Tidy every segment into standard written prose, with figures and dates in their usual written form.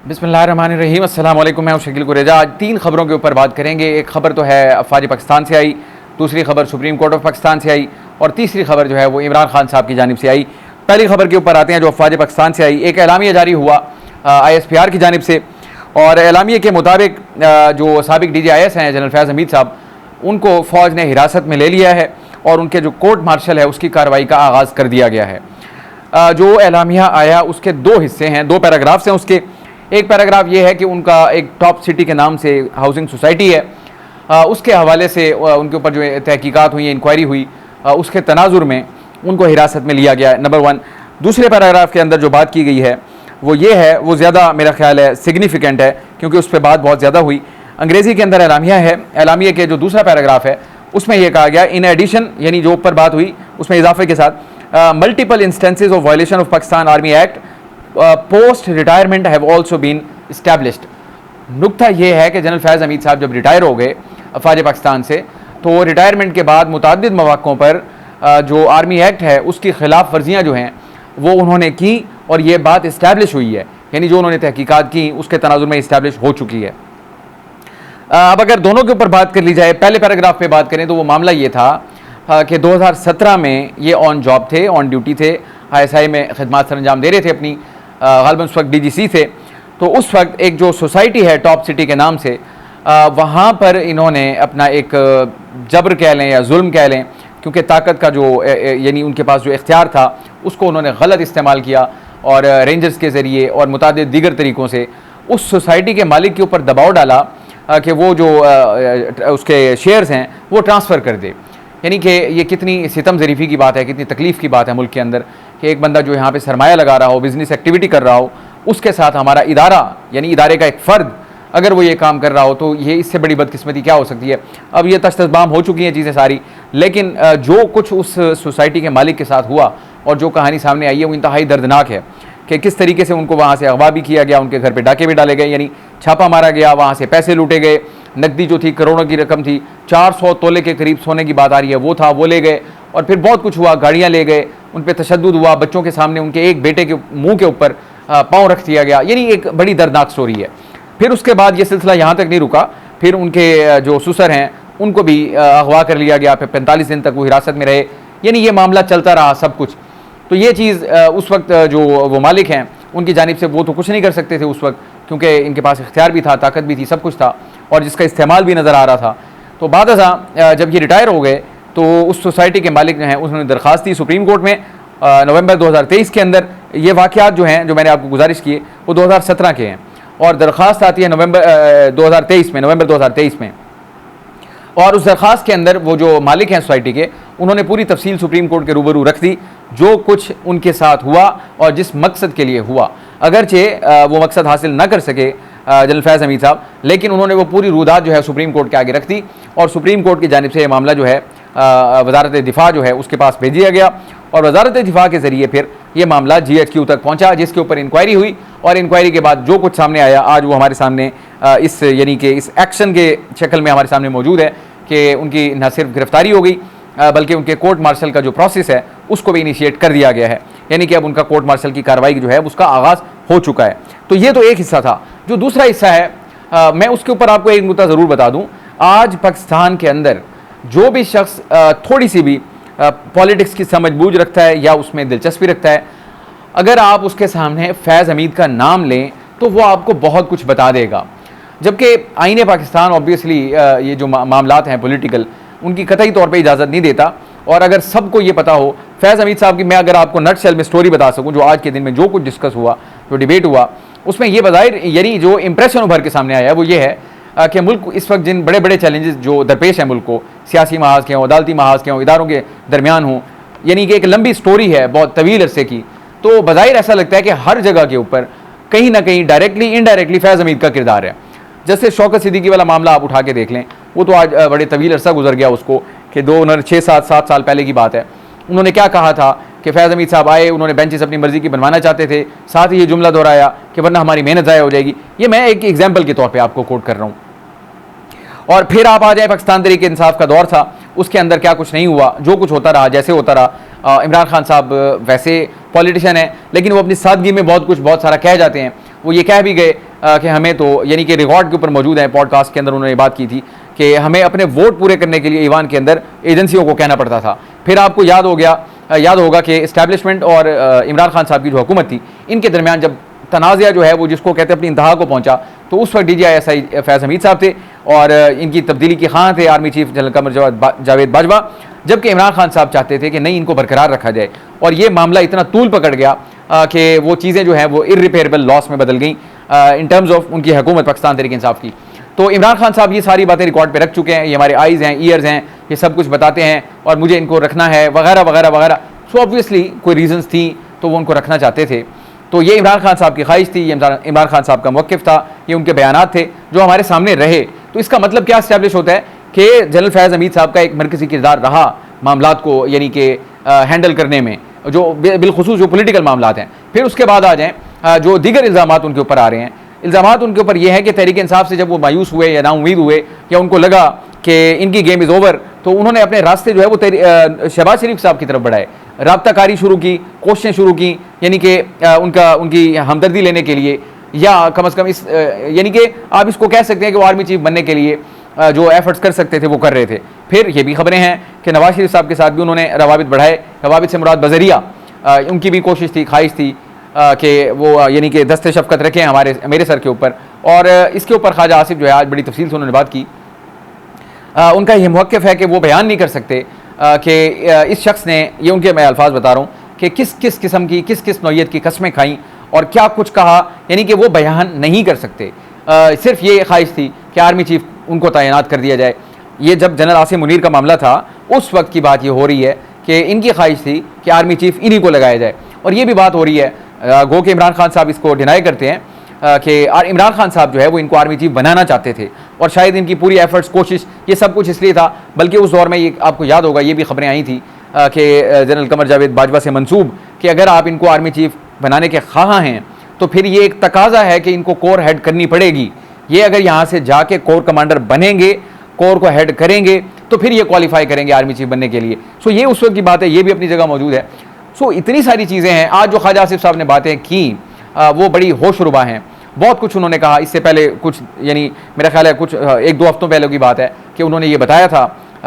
बिस्मिल्लाहिर्रहमानिर्रहीम। अस्सलाम वालेकुम। मैं हूं शकील कुरेजा। आज 3 खबरों के ऊपर बात करेंगे। एक खबर तो है अफवाज पाकिस्तान से आई, दूसरी खबर सुप्रीम कोर्ट ऑफ पाकिस्तान से आई और तीसरी खबर जो है वो इमरान खान साहब की जानिब से आई। पहली खबर के ऊपर आते हैं जो अफवाज पाकिस्तान से आई। एक एलामिया जारी हुआ ISPR की जानिब से और एलामिया के मुताबिक जो साबिक DGIS हैं जनरल फैज़ हमीद साहब, उनको फ़ौज ने हिरासत में ले लिया है और उनके जो कोर्ट मार्शल है उसकी कार्रवाई का आगाज़ कर दिया गया है। जो एलामिया आया उसके 2 हिस्से हैं, 2 पैराग्राफ्स हैं उसके। एक पैराग्राफ ये है कि उनका एक टॉप सिटी के नाम से हाउसिंग सोसाइटी है, उसके हवाले से उनके ऊपर जो तहकीकात हुई, इंक्वायरी हुई, उसके तनाजुर में उनको हिरासत में लिया गया, नंबर 1। दूसरे पैराग्राफ के अंदर जो बात की गई है वो ये है, वो ज़्यादा मेरा ख्याल है सिग्निफिकेंट है क्योंकि उस पर बात बहुत ज़्यादा हुई। अंग्रेज़ी के अंदर एलामिया है, एलामिया के जो दूसरा पैराग्राफ है उसमें यह कहा गया, इन एडिशन यानी जो ऊपर बात हुई उसमें इजाफे के साथ, multiple instances of violation of Pakistan army act post retirement have also been established. नुक्ता यह है कि जनरल फैज़ हमीद साहब जब रिटायर हो गए अफवाज पाकिस्तान से, तो रिटायरमेंट के बाद मुतअद्दिद मौक़ों पर जो आर्मी एक्ट है उसकी खिलाफ वर्जियाँ जो हैं वो उन्होंने की और ये बात इस्टेब्लिश हुई है, यानी जो उन्होंने तहकीकात की उसके तनाजुर में इस्टेब्लिश हो चुकी है। अब अगर दोनों के ऊपर बात कर ली जाए, पहले पैराग्राफ पे बात करें तो वो मामला ये था कि 2017 में ये ऑन जॉब थे, ऑन ड्यूटी थे, ISI में खिदमत सर अंजाम दे रहे थे अपनी, गालिबन उस वक्त DGC थे। तो उस वक्त एक जो सोसाइटी है टॉप सिटी के नाम से, वहाँ पर इन्होंने अपना एक जबर कह लें या जुल्म कह लें, क्योंकि ताकत का जो यानी उनके पास जो इख्तियार था उसको उन्होंने गलत इस्तेमाल किया और रेंजर्स के ज़रिए और मुतादिद दीगर तरीक़ों से उस सोसाइटी के मालिक के ऊपर दबाव डाला कि वो जो उसके शेयर्स हैं वो ट्रांसफ़र कर दे। यानी कि ये कितनी सितम ज़रीफ़ी की बात है, कितनी तकलीफ़ की बात है मुल्क के अंदर कि एक बंदा जो यहाँ पे सरमाया लगा रहा हो, बिज़नेस एक्टिविटी कर रहा हो, उसके साथ हमारा इदारा यानी इदारे का एक फ़र्द अगर वो ये काम कर रहा हो, तो ये इससे बड़ी बदकिस्मती क्या हो सकती है। अब ये तश्तबाम हो चुकी हैं चीज़ें सारी, लेकिन जो कुछ उस सोसाइटी के मालिक के साथ हुआ और जो कहानी सामने आई है वो इंतहाई दर्दनाक है कि किस तरीके से उनको वहाँ से अगवा भी किया गया, उनके घर पे डाके भी डाले गए, यानी छापा मारा गया, वहाँ से पैसे लूटे गए, नकदी जो थी करोड़ों की रकम थी, 400 तोले के करीब सोने की बात आ रही है, वो था, वो ले गए और फिर बहुत कुछ हुआ, गाड़ियाँ ले गए, उन पर तशद्दुद हुआ, बच्चों के सामने उनके एक बेटे के मुँह के ऊपर पाँव रख दिया गया, यानी एक बड़ी दर्दनाक स्टोरी है। फिर उसके बाद ये सिलसिला यहाँ तक नहीं रुका, फिर उनके जो ससुर हैं उनको भी अगवा कर लिया गया, फिर 45 दिन तक वो हिरासत में रहे, यानी ये मामला चलता रहा सब कुछ। तो ये चीज़ उस वक्त जो वो मालिक हैं उनकी जानिब से वो तो कुछ नहीं कर सकते थे उस वक्त, क्योंकि इनके पास इख्तियार भी था, ताकत भी थी, सब कुछ था और जिसका इस्तेमाल भी नज़र आ रहा था। तो बाद जब ये रिटायर हो गए तो उस सोसाइटी के मालिक जो हैं उन्होंने दरख्वास्त दी सुप्रीम कोर्ट में नवंबर 2023 के अंदर। ये वाक़यात जो हैं जो मैंने आपको गुजारिश की वो 2017 के हैं और दरख्वास्त आती है नवंबर 2023 में और उस दरख्वास्त के अंदर वो जो मालिक हैं सोसाइटी के, उन्होंने पूरी तफसील सुप्रीम कोर्ट के रूबरू रख दी, जो कुछ उनके साथ हुआ और जिस मकसद के लिए हुआ। अगरचे वो मकसद हासिल ना कर सके जनरल फैज़ हमीद साहब, लेकिन उन्होंने वो पूरी रूदात जो है सुप्रीम कोर्ट के आगे रख दी और सुप्रीम कोर्ट की जानिब से ये मामला जो है वजारत दिफा जो है उसके पास भेज दिया गया और वजारत दिफा के ज़रिए फिर ये मामला GHQ तक पहुँचा, जिसके ऊपर इंक्वायरी हुई और इंक्वायरी के बाद जो कुछ सामने आया आज वो हमारे सामने इस यानी कि इस एक्शन के शक्ल में हमारे सामने मौजूद है कि उनकी न सिर्फ गिरफ्तारी हो गई बल्कि उनके कोर्ट मार्शल का जो प्रोसेस है उसको भी इनिशिएट कर दिया गया है, यानी कि अब उनका कोर्ट मार्शल की कार्रवाई जो है उसका आगाज़ हो चुका है। तो ये तो एक हिस्सा था। जो दूसरा हिस्सा है मैं उसके ऊपर आपको एक नुकता ज़रूर बता दूँ। आज पाकिस्तान के अंदर जो भी शख्स थोड़ी सी भी पॉलिटिक्स की समझ बूझ रखता है या उसमें दिलचस्पी रखता है, अगर आप उसके सामने फैज़ हमीद का नाम लें तो वो आपको बहुत कुछ बता देगा, जबकि आईने पाकिस्तान ऑब्वियसली ये जो मामलात हैं पॉलिटिकल उनकी कतई तौर पे इजाज़त नहीं देता। और अगर सबको ये पता हो फैज़ हमीद साहब की, मैं अगर आपको नटशेल में स्टोरी बता सकूं जो आज के दिन में जो कुछ डिस्कस हुआ, जो डिबेट हुआ, उसमें ये बज़ाहिर यानी जो इंप्रेशन उभर के सामने आया है वो ये है कि मुल्क इस वक्त जिन बड़े बड़े चैलेंजेस जो दरपेश हैं मुल्क को, सियासी महाज के हों, अदालती महाज के हों, इदारों के दरमियान हों, यानी कि एक लंबी स्टोरी है बहुत तवील अरसे की, तो बज़ाहिर ऐसा लगता है कि हर जगह के ऊपर कहीं ना कहीं डायरेक्टली इनडायरेक्टली फैज़ हमीद का किरदार है। जैसे शौकत सिद्दीकी वाला मामला आप उठा के देख लें, वो तो आज बड़े तवील अरसा गुजर गया उसको कि 6-7 साल पहले की बात है। उन्होंने क्या कहा था कि फैज़ हमीद साहब आए, उन्होंने बेंचेस अपनी मर्जी की बनवाना चाहते थे, साथ ही ये जुमला दोहराया कि वरना हमारी मेहनत ज़ाया हो जाएगी। ये मैं एक एग्जाम्पल के तौर पर आपको कोट कर रहा हूँ। और फिर आप आ जाए पाकिस्तान तहरीक इंसाफ का दौर था, उसके अंदर क्या कुछ नहीं हुआ, जो कुछ होता रहा जैसे होता रहा। इमरान खान साहब वैसे पॉलिटिशियन हैं लेकिन वो अपनी सादगी में बहुत सारा कह जाते हैं वो ये कह भी गए कि हमें तो यानी कि रिकॉर्ड के ऊपर मौजूद है, पॉडकास्ट के अंदर उन्होंने बात की थी कि हमें अपने वोट पूरे करने के लिए ईवान के अंदर एजेंसियों को कहना पड़ता था। फिर आपको याद होगा कि इस्टेब्लिशमेंट और इमरान खान साहब की जो हुकूमत थी, इनके दरमियान जब तनाज़ा जो है वो जिसको कहते हैं अपनी इंतहा को पहुंचा, तो उस वक्त DGI फैज़ हमीद साहब थे और इनकी तब्दीली की खां थे army chief general Qamar Javed Bajwa, जबकि इमरान खान साहब चाहते थे कि नहीं, इनको बरकरार रखा जाए। और ये मामला इतना तूल पकड़ गया कि वो चीज़ें जो हैं वो इर्रिपेरेबल लॉस में बदल गई इन टर्म्स ऑफ उनकी हुकूमत पाकिस्तान तहरीक इंसाफ की। तो इमरान खान साहब ये सारी बातें रिकॉर्ड पे रख चुके हैं, ये हमारे आइज़ हैं, ईयर्स हैं, ये सब कुछ बताते हैं और मुझे इनको रखना है वगैरह वगैरह वगैरह। सो ऑब्वियसली कोई रीजंस थी तो वो उनको रखना चाहते थे। तो ये इमरान खान साहब की ख्वाहिश थी, ये इमरान खान साहब का मौक़िफ़ था, ये उनके बयानात थे जो हमारे सामने रहे। तो इसका मतलब क्या इस्टेब्लिश होता है कि जनरल फैज़ हमीद साहब का एक मरकज़ी किरदार रहा मामलात को यानी कि हैंडल करने में, जो बिलखुसूस जो पोलिटिकल मामलात हैं। फिर उसके बाद आ जाएँ जो दीगर इल्ज़ामात उनके ऊपर आ रहे हैं। इल्ज़ामात उनके ऊपर यह है कि तहरीक इंसाफ से जब वो मायूस हुए या नाउम्मीद हुए या उनको लगा कि इनकी गेम इज़ ओवर, तो उन्होंने अपने रास्ते जो है वो शहबाज शरीफ साहब की तरफ बढ़ाए, राब्ताकारी शुरू की, कोशिशें शुरू की, यानी कि उनकी हमदर्दी लेने के लिए, या कम अज़ कम इस यानी कि आप इसको कह सकते हैं कि वो आर्मी चीफ बनने के लिए जो एफर्ट्स कर सकते थे वो कर रहे थे। फिर ये भी खबरें हैं कि नवाज शरीफ साहब के साथ भी उन्होंने रवाबित बढ़ाए। रवाबित से मुराद बजरिया, उनकी भी कोशिश थी, ख्वाहिश थी कि वो यानी कि दस्ते शफ़क़त रखें मेरे सर के ऊपर। और इसके ऊपर ख्वाजा आसिफ जो है आज बड़ी तफसील से उन्होंने बात की। उनका ये मौक़िफ़ है कि वो बयान नहीं कर सकते कि इस शख्स ने, ये उनके मैं अल्फाज बता रहा हूँ, कि किस किस किस्म की किस किस नौइयत की कस्में खाई और क्या कुछ कहा, यानी कि वो बयान नहीं कर सकते। सिर्फ ये ख्वाहिश थी कि आर्मी चीफ उनको तैनात कर दिया जाए। ये जब जनरल आसिम मुनीर का मामला था उस वक्त की बात ये हो रही है कि इनकी ख्वाहिश थी कि आर्मी चीफ इन्हीं को लगाया जाए। और ये भी बात हो रही है, गो कि इमरान खान साहब इसको डिनाई करते हैं कि इमरान खान साहब जो है वो इनको आर्मी चीफ बनाना चाहते थे और शायद इनकी पूरी एफर्ट्स, कोशिश, ये सब कुछ इसलिए था। बल्कि उस दौर में ये आपको याद होगा, ये भी खबरें आई थी कि जनरल कमर जावेद बाजवा से मंसूब कि अगर आप इनको आर्मी चीफ बनाने के ख्वाह हैं तो फिर ये एक तकाजा है कि इनको कोर हेड करनी पड़ेगी। ये अगर यहाँ से जाके कोर कमांडर बनेंगे, कोर को हेड करेंगे, तो फिर ये क्वालिफाई करेंगे आर्मी चीफ बनने के लिए। सो ये उस वक्त की बात है, ये भी अपनी जगह मौजूद है। सो इतनी सारी चीज़ें हैं। आज जो ख्वाजा आसिफ साहब ने बातें की वो बड़ी होशरुबा हैं। बहुत कुछ उन्होंने कहा। इससे पहले कुछ, यानी मेरा ख्याल है कुछ 1-2 हफ्तों पहले की बात है कि उन्होंने ये बताया था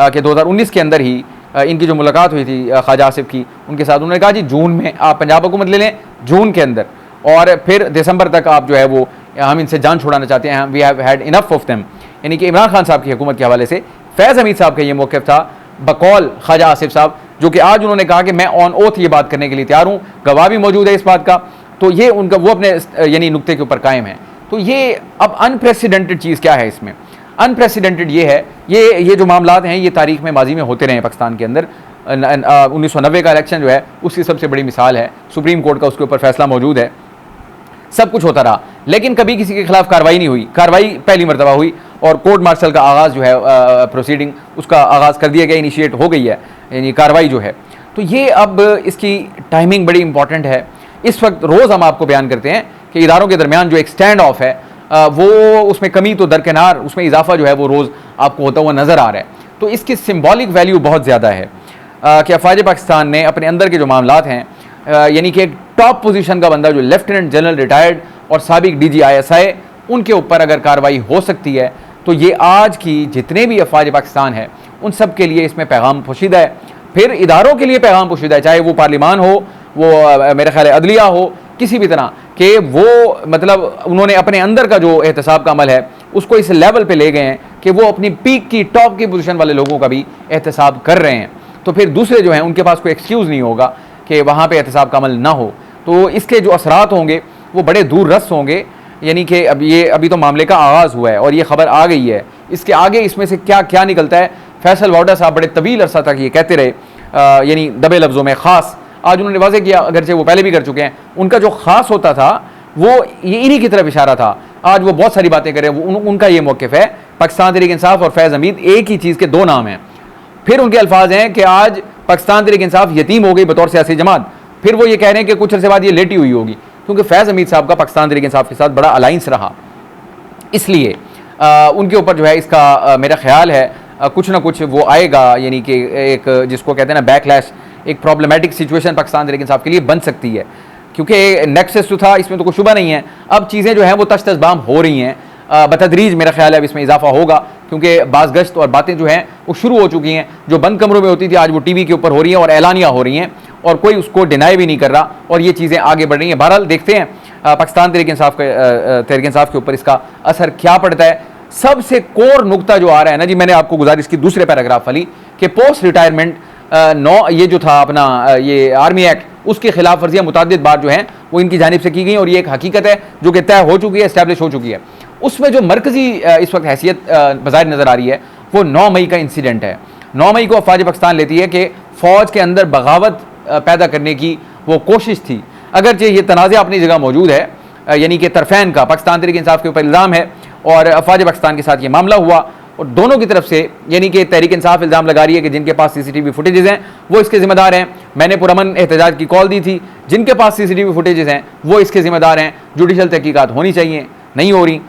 कि 2019 के अंदर ही इनकी जो मुलाकात हुई थी ख्वाजा आसिफ की उनके साथ, उन्होंने कहा जी जून में आप पंजाब हुकूमत ले लें, जून के अंदर, और फिर दिसंबर तक आप जो है वो हम इनसे जान छुड़ाना चाहते हैं, we have had enough of them. यानी कि इमरान खान साहब की हुकूमत के हवाले से फैज़ हमीद साहब का ये मौक़िफ़ था बकौल ख्वाजा आसिफ साहब, जो कि आज उन्होंने कहा कि मैं ऑन ओथ ये बात करने के लिए तैयार हूँ, गवाह भी मौजूद है इस बात का। तो ये उनका वो अपने यानी नुक्ते के ऊपर कायम है। तो ये अब अनप्रेसिडेंटेड चीज़ क्या है इसमें? अनप्रेसिडेंटेड ये है, ये जो मामलात हैं ये तारीख में माजी में होते रहे पाकिस्तान के अंदर। 1990 का इलेक्शन जो है उसकी सबसे बड़ी मिसाल है। सुप्रीम कोर्ट का उसके ऊपर फैसला मौजूद है, सब कुछ होता रहा, लेकिन कभी किसी के खिलाफ कार्रवाई नहीं हुई। कार्रवाई पहली मरतबा हुई और कोर्ट मार्शल का आगाज़ जो है प्रोसीडिंग उसका आगाज़ कर दिया गया, इनिशिएट हो गई है यानी कार्रवाई जो है। तो ये अब इसकी टाइमिंग बड़ी इंपॉर्टेंट है। इस वक्त रोज़ हम आपको बयान करते हैं कि इदारों के दरमियान जो एक स्टैंड ऑफ है वो उसमें कमी तो दरकिनार, उसमें इजाफा जो है वो रोज़ आपको होता हुआ नज़र आ रहा है। तो इसकी सिम्बॉलिक वैल्यू बहुत ज़्यादा है कि अफवाज पाकिस्तान ने अपने अंदर के जो मामलात हैं, यानी कि एक टॉप पोजीशन का बंदा जो लेफ्टिनेंट जनरल रिटायर्ड और साबिक DG/ISI, उनके ऊपर अगर कार्रवाई हो सकती है तो ये आज की जितने भी अफवाज पाकिस्तान है उन सब के लिए इसमें पैगाम पोशीदा है। फिर इदारों के लिए पैगाम पोशीदा है, चाहे वो पार्लिमान हो, वो मेरा ख्याल है अदलिया हो, किसी भी तरह कि वो मतलब उन्होंने अपने अंदर का जो एहतसाब का अमल है उसको इस लेवल पे ले गए हैं कि वो अपनी पीक की टॉप की पोजीशन वाले लोगों का भी एहतसाब कर रहे हैं। तो फिर दूसरे जो हैं उनके पास कोई एक्सक्यूज़ नहीं होगा कि वहाँ पे एहतसाब का अमल ना हो। तो इसके जो असरात होंगे वो बड़े दूर रस होंगे। यानी कि अभी तो मामले का आगाज़ हुआ है और ये खबर आ गई है, इसके आगे इसमें से क्या क्या निकलता है। फैसल वाडा साहब बड़े तवील अरसा तक ये कहते रहे, यानी दबे लफ्ज़ों में ख़ास, आज उन्होंने वाज़े किया, अगरचे वो पहले भी कर चुके हैं, उनका जो ख़ास होता था वो ये इन्हीं की तरफ इशारा था। आज वो बहुत सारी बातें करें, उनका ये मौक़िफ़ है पाकिस्तान तहरीक इंसाफ और फैज़ हमीद एक ही चीज़ के दो नाम हैं। फिर उनके अल्फाज हैं कि आज पाकिस्तान तहरीक इंसाफ यतीम हो गई बतौर सियासी जमात। फिर वो ये कह रहे हैं कि कुछ अर्से बाद ये लेटी हुई होगी, क्योंकि फैज़ हमीद साहब का पाकिस्तान तहरीक इंसाफ के साथ बड़ा अलाइंस रहा। इसलिए उनके ऊपर जो है इसका मेरा ख्याल है कुछ ना कुछ वो आएगा, यानी कि एक जिसको कहते हैं ना बैकलैश, एक प्रॉब्लमेटिक सिचुएशन पाकिस्तान तहरीक इंसाफ के लिए बन सकती है। क्योंकि नेक्सस जो था इसमें तो कोई शुबा नहीं है, अब चीज़ें जो हैं वो तश तशबाम हो रही हैं। बतदरीज मेरा ख्याल है अब इसमें इजाफा होगा, क्योंकि बाज़ गश्त और बातें जो हैं वो शुरू हो चुकी हैं। जो बंद कमरों में होती थी आज वो टीवी के ऊपर हो रही हैं और ऐलानियाँ हो रही हैं, और कोई उसको डिनाई भी नहीं कर रहा, और ये चीज़ें आगे बढ़ रही हैं। बहरहाल देखते हैं पाकिस्तान तहरीक इंसाफ के ऊपर इसका असर क्या पड़ता है। सबसे कोर नुकता जो आ रहा है ना जी, मैंने आपको गुजारिश की दूसरे पैराग्राफ वाली कि पोस्ट रिटायरमेंट ये जो था अपना ये आर्मी एक्ट, उसकी खिलाफ वर्जियाँ मुतअद्दिद बार जो हैं वो इनकी जानिब से की गई, और ये एक हकीकत है जो कि तय हो चुकी है, इस्टेब्लिश हो चुकी है। उसमें जो मरकजी इस वक्त हैसियत बज़ाहिर नज़र आ रही है वो 9 मई का इंसिडेंट है। 9 मई को अफवाज पाकिस्तान लेती है कि फ़ौज के अंदर बगावत पैदा करने की वो कोशिश थी। अगरचे ये तनाज़ा अपनी जगह मौजूद है, यानी कि तरफ़ैन का पाकिस्तान तहरीक इंसाफ के ऊपर इल्ज़ाम है और अफवाज पाकिस्तान के साथ ये मामला हुआ, और दोनों की तरफ से यानी कि तहरीक इंसाफ इल्ज़ाम लगा रही है कि जिनके पास CCTV फुटेजेस हैं वो इसके ज़िम्मेदार हैं। मैंने पुरअमन एहतजाज की कॉल दी थी, जिनके पास CCTV फुटेजेस हैं वो इसके ज़िम्मेदार हैं, जुडिशल तहकीकात होनी चाहिए, नहीं हो रही।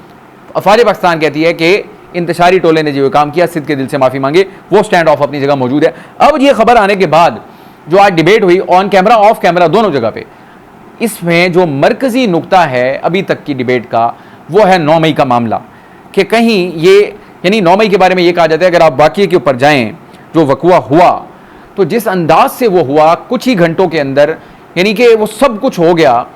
अफवाज पाकिस्तान कहती है कि इंतशारी टोले ने जो काम किया सिद्ध के दिल से माफ़ी मांगे, वो स्टैंड ऑफ अपनी जगह मौजूद है। अब ये खबर आने के बाद जो आज डिबेट हुई ऑन कैमरा ऑफ कैमरा दोनों जगह पे, इसमें जो मरकज़ी नुकता है अभी तक की डिबेट का वो है 9 मई का मामला, कि कहीं ये यानी 9 मई के बारे में ये कहा जाता है अगर आप वाक़ये के ऊपर जाएँ, जो वक़ुआ हुआ तो जिस अंदाज से वो हुआ कुछ ही घंटों के अंदर, यानी कि वो सब कुछ हो गया,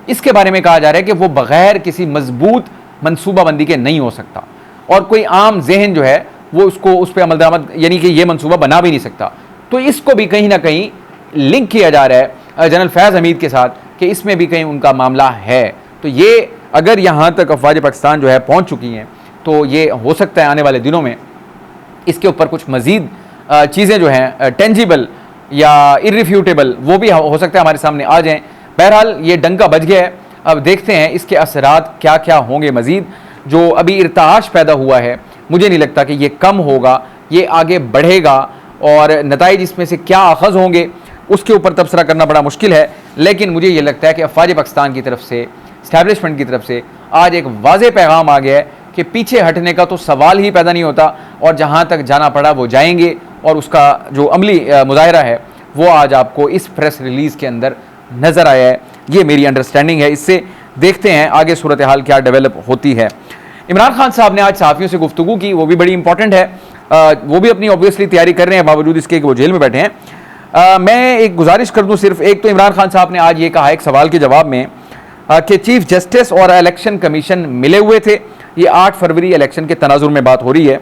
इसके बारे में कहा जा रहा है कि वो बग़ैर किसी मजबूत मनसूबाबंदी के नहीं हो सकता, और कोई आम जहन जो है वो उसको उस पर अमल दरामद यानी कि ये मनसूबा बना भी नहीं सकता। तो इसको भी कहीं ना कहीं लिंक किया जा रहा है जनरल फैज़ हमीद के साथ कि इसमें भी कहीं उनका मामला है। तो ये अगर यहाँ तक अफवाज पाकिस्तान जो है पहुँच चुकी हैं तो ये हो सकता है आने वाले दिनों में इसके ऊपर कुछ मज़ीद चीज़ें जो हैं टेंजिबल या इर्रिफ्यूटेबल वो भी हो सकता है हमारे सामने आ जाएँ। बहरहाल ये डंका बज गया है, अब देखते हैं इसके असरात क्या क्या होंगे। मज़ीद जो अभी इर्ताश पैदा हुआ है मुझे नहीं लगता कि ये कम होगा, ये आगे बढ़ेगा, और नताइज इसमें से क्या अखज़ होंगे उसके ऊपर तबसरा करना बड़ा मुश्किल है। लेकिन मुझे ये लगता है कि अफवाज पाकिस्तान की तरफ से, इस्टेब्लिशमेंट की तरफ से आज एक वाज़ेह पैगाम आ गया है कि पीछे हटने का तो सवाल ही पैदा नहीं होता, और जहाँ तक जाना पड़ा वो जाएंगे, और उसका जो अमली मुज़ाहरा है वो आज आपको इस प्रेस रिलीज़ के अंदर नज़र आया है। ये मेरी अंडरस्टैंडिंग है, इससे देखते हैं आगे सूरत हाल क्या डेवलप होती है। इमरान खान साहब ने आज सहाफ़ियों से गुफ्तगू की, वो भी बड़ी इंपॉर्टेंट है, वो भी अपनी ऑब्वियसली तैयारी कर रहे हैं बावजूद इसके कि वो जेल में बैठे हैं। मैं एक गुजारिश कर दूं सिर्फ एक, तो इमरान खान साहब ने आज ये कहा एक सवाल के जवाब में कि चीफ जस्टिस और इलेक्शन कमीशन मिले हुए थे। ये 8 फरवरी इलेक्शन के तनाजुर में बात हो रही है,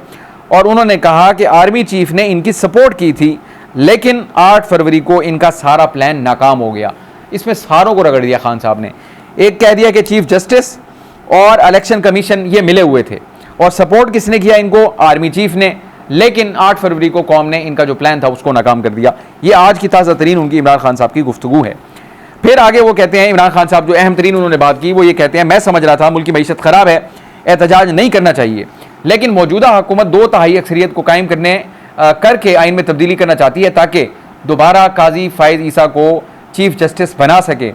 और उन्होंने कहा कि आर्मी चीफ ने इनकी सपोर्ट की थी, लेकिन 8 फरवरी को इनका सारा प्लान नाकाम हो गया। इसमें सारों को रगड़ दिया खान साहब ने। एक कह दिया कि चीफ जस्टिस और इलेक्शन कमीशन ये मिले हुए थे, और सपोर्ट किसने किया इनको? आर्मी चीफ ने, लेकिन 8 फरवरी को कौम ने इनका जो प्लान था उसको नाकाम कर दिया। ये आज की ताज़ा तरीन उनकी इमरान खान साहब की गुफ्तगू है। फिर आगे वो कहते हैं, इमरान खान साहब जो अहम तरीन उन्होंने बात की वो ये कहते हैं, मैं समझ रहा था मुल्क की मईशत ख़राब है, एहतजाज नहीं करना चाहिए, लेकिन मौजूदा हुकूमत 2/3 अक्सरियत को कायम करके आइन में तब्दीली करना चाहती है ताकि दोबारा काजी फ़ाइज़ ईसा को चीफ जस्टिस बना सके।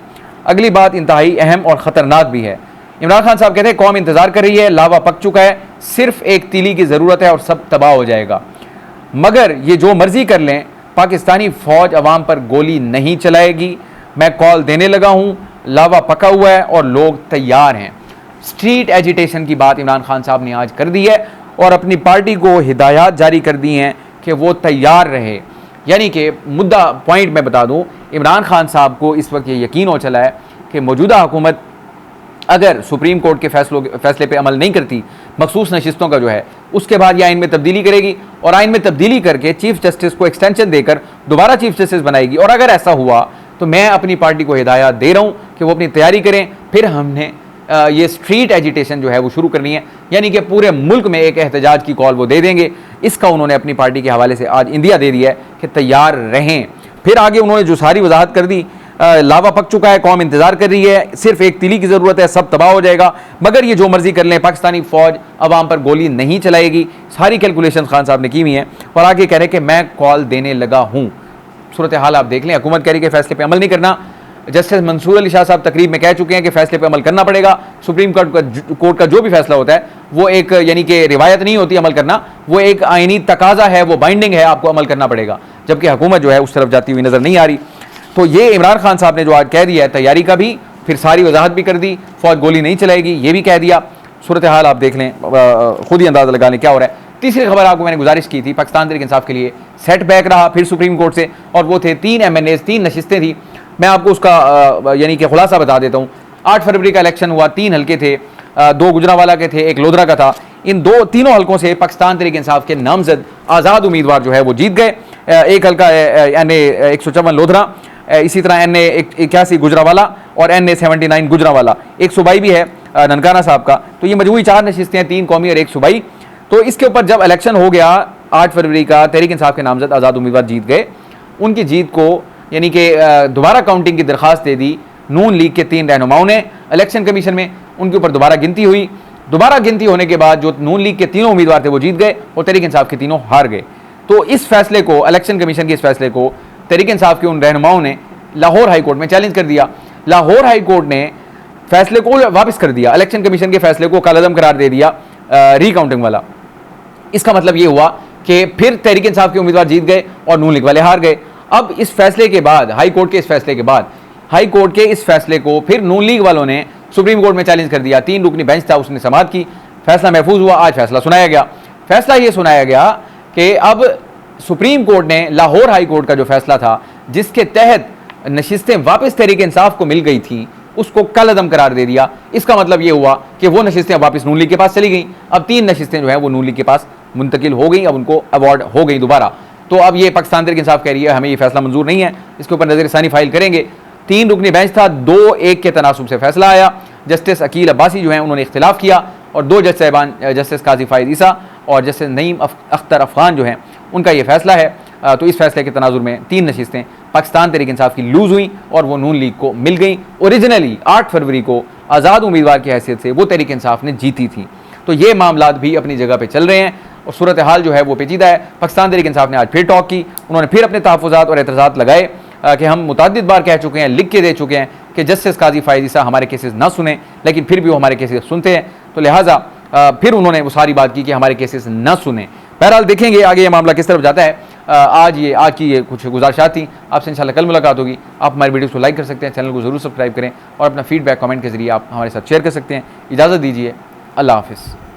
अगली बात इंतहाई अहम और ख़तरनाक भी है। इमरान खान साहब कहते हैं कौम इंतज़ार कर रही है, लावा पक चुका है, सिर्फ एक तीली की ज़रूरत है और सब तबाह हो जाएगा। मगर ये जो मर्जी कर लें, पाकिस्तानी फ़ौज अवाम पर गोली नहीं चलाएगी। मैं कॉल देने लगा हूँ, लावा पका हुआ है और लोग तैयार हैं। स्ट्रीट एजिटेशन की बात इमरान खान साहब ने आज कर दी है, और अपनी पार्टी को हिदायत जारी कर दी हैं कि वो तैयार रहे। यानी कि मुद्दा पॉइंट मैं बता दूँ, इमरान खान साहब को इस वक्त ये यकीन हो चला है कि मौजूदा हुकूमत अगर सुप्रीम कोर्ट के फैसले पे अमल नहीं करती, मखसूस नशिस्तों का जो है, उसके बाद ये आइन में तब्दीली करेगी, और आइन में तब्दीली करके चीफ जस्टिस को एक्सटेंशन देकर दोबारा चीफ जस्टिस बनाएगी। और अगर ऐसा हुआ तो मैं अपनी पार्टी को हिदायत दे रहा हूँ कि वो अपनी तैयारी करें। फिर हमने ये स्ट्रीट एजिटेशन जो है वो शुरू करनी है, यानी कि पूरे मुल्क में एक एहतजाज की कॉल वो दे देंगे। इसका उन्होंने अपनी पार्टी के हवाले से आज इंदिया दे दिया है कि तैयार रहें। फिर आगे उन्होंने जो सारी वजाहत कर दी, लावा पक चुका है, कौम इंतजार कर रही है, सिर्फ एक तिली की ज़रूरत है, सब तबाह हो जाएगा। मगर ये जो मर्जी कर लें, पाकिस्तानी फ़ौज अवाम पर गोली नहीं चलाएगी। सारी कैलकुलेशन खान साहब ने की हुई हैं, और आगे कह रहे कि मैं कॉल देने लगा हूँ। सूरत हाल आप देख लें, हुकूमत कह रही कि फैसले पर अमल नहीं करना। जस्टिस मंसूर अली शाह साहब तकरीब में कह चुके हैं कि फैसले पर अमल करना पड़ेगा। सुप्रीम कोर्ट का जो भी फैसला होता है वो एक यानी कि रिवायत नहीं होती अमल करना, वो एक आइनी तकाजा है, वो बाइंडिंग है, आपको अमल करना पड़ेगा। जबकि हुकूमत जो है उस तरफ जाती हुई नज़र नहीं आ रही। तो ये इमरान खान साहब ने जो आज कह दिया है तैयारी का भी फिर सारी वजाहत भी कर दी, फ़ौज गोली नहीं चलाएगी ये भी कह दिया। सूरत हाल आप देख लें, खुद ही अंदाज़ा लगा लें क्या हो रहा है। तीसरी खबर आपको मैंने गुजारिश की थी, पाकिस्तान तहरीक इंसाफ के लिए सेटबैक रहा फिर सुप्रीम कोर्ट से, और वो थे 3 MNAs, 3 नशिस्तें थी। मैं आपको उसका यानी कि खुलासा बता देता हूँ। 8 फरवरी का इलेक्शन हुआ, 3 हल्के थे, 2 गुजरांवाला के थे, 1 लोधरा का था। इन तीनों हल्कों से पाकिस्तान तहरीक इंसाफ के नामजद आज़ाद उम्मीदवार जो है वो जीत गए। एक हल्का NA 154 लोधरा, इसी तरह NA 81 गुजरांवाला और NA 79 गुजरांवाला, एक सूबाई भी है ननकाना साहब का। तो ये मजमूई 4 नशिस्तें हैं, 3 कौमी और 1 सूबाई। तो इसके ऊपर जब इलेक्शन हो गया 8 फरवरी का, तहरीक इंसाफ के नामजद आज़ाद उम्मीदवार जीत गए। उनकी जीत को यानी कि दोबारा काउंटिंग की दरख्वास्त दे दी नून लीग के 3 रहनुमाओं ने इलेक्शन कमीशन में। उनके ऊपर दोबारा गिनती हुई। दोबारा गिनती होने के बाद जो नून लीग के तीनों उम्मीदवार थे वो जीत गए और तहरीक इंसाफ के तीनों हार गए। तो इस फैसले को, इलेक्शन कमीशन के इस फैसले को तहरीक इंसाफ के उन रहनुमाओं ने लाहौर हाई कोर्ट में चैलेंज कर दिया। लाहौर हाई कोर्ट ने फैसले को वापस कर दिया, इलेक्शन कमीशन के फैसले को कालअदम करार दे दिया रिकाउंटिंग वाला। इसका मतलब ये हुआ कि फिर तहरीक इंसाफ के उम्मीदवार जीत गए और नून लीग वाले हार गए। अब इस फैसले के बाद, हाई कोर्ट के इस फैसले के बाद, हाई कोर्ट के इस फैसले को फिर नून लीग वालों ने सुप्रीम कोर्ट में चैलेंज कर दिया। 3 रुकनी बेंच था, उसने समाअत की, फैसला महफूज हुआ। आज फैसला सुनाया गया। फैसला ये सुनाया गया कि अब सुप्रीम कोर्ट ने लाहौर हाई कोर्ट का जो फैसला था जिसके तहत नशिस्तें वापस तहरीक इंसाफ को मिल गई थी उसको कल अदम करार दे दिया। इसका मतलब ये हुआ कि वो नशिस्तें वापस नून लीग के पास चली गई। अब 3 नशिस्तें जो है वो नून लीग के पास मुंतकिल हो गई, अब उनको अवार्ड हो गई दोबारा। तो अब ये पाकिस्तान तहरीक इंसाफ कह रही है हमें ये फैसला मंजूर नहीं है, इसके ऊपर नज़रसानी फाइल करेंगे। 3 रुकनी बेंच था, 2-1 के तनासुब से फैसला आया। जस्टिस अकील अब्बासी जो हैं उन्होंने इख्तिलाफ किया और 2 जज साहिबान, जस्टिस काजी फायद ईसा और जस्टिस नईम अख्तर अफगान जो हैं उनका ये फैसला है। तो इस फैसले के तनाजुर में 3 नशिस्तें पाकिस्तान तहरीक इंसाफ की लूज़ हुई और वो नून लीग को मिल गई। ओरिजिनली 8 फरवरी को आज़ाद उम्मीदवार की हैसियत से वो तहरीक इंसाफ ने जीती थी। तो ये मामलात भी अपनी जगह पर चल रहे हैं और सूरत हाल जो है वो पेचीदा है। पाकिस्तान तहरीक इंसाफ ने आज फिर टॉक की, उन्होंने फिर अपने तहफ़्फ़ुज़ात और एतराज़ात लगाए कि हम मुतअद्दिद बार कह चुके हैं, लिख के दे चुके हैं कि जस्टिस काजी फायद ईसा हमारे केसेस ना सुने, लेकिन फिर भी वो हमारे केसेस सुनते हैं। तो लिहाजा फिर उन्होंने वो सारी बात की कि हमारे केसेस ना सुने। बहरहाल देखेंगे आगे ये मामला किस तरफ जाता है। आज की ये कुछ गुजारिशात थी। आपसे इंशाल्लाह कल मुलाकात होगी। आप हमारे वीडियो को लाइक कर सकते हैं, चैनल को ज़रूर सब्सक्राइब करें और अपना फीडबैक कमेंट के ज़रिए आप हमारे साथ शेयर कर सकते हैं। इजाज़त दीजिए, अल्लाह हाफ़िज़।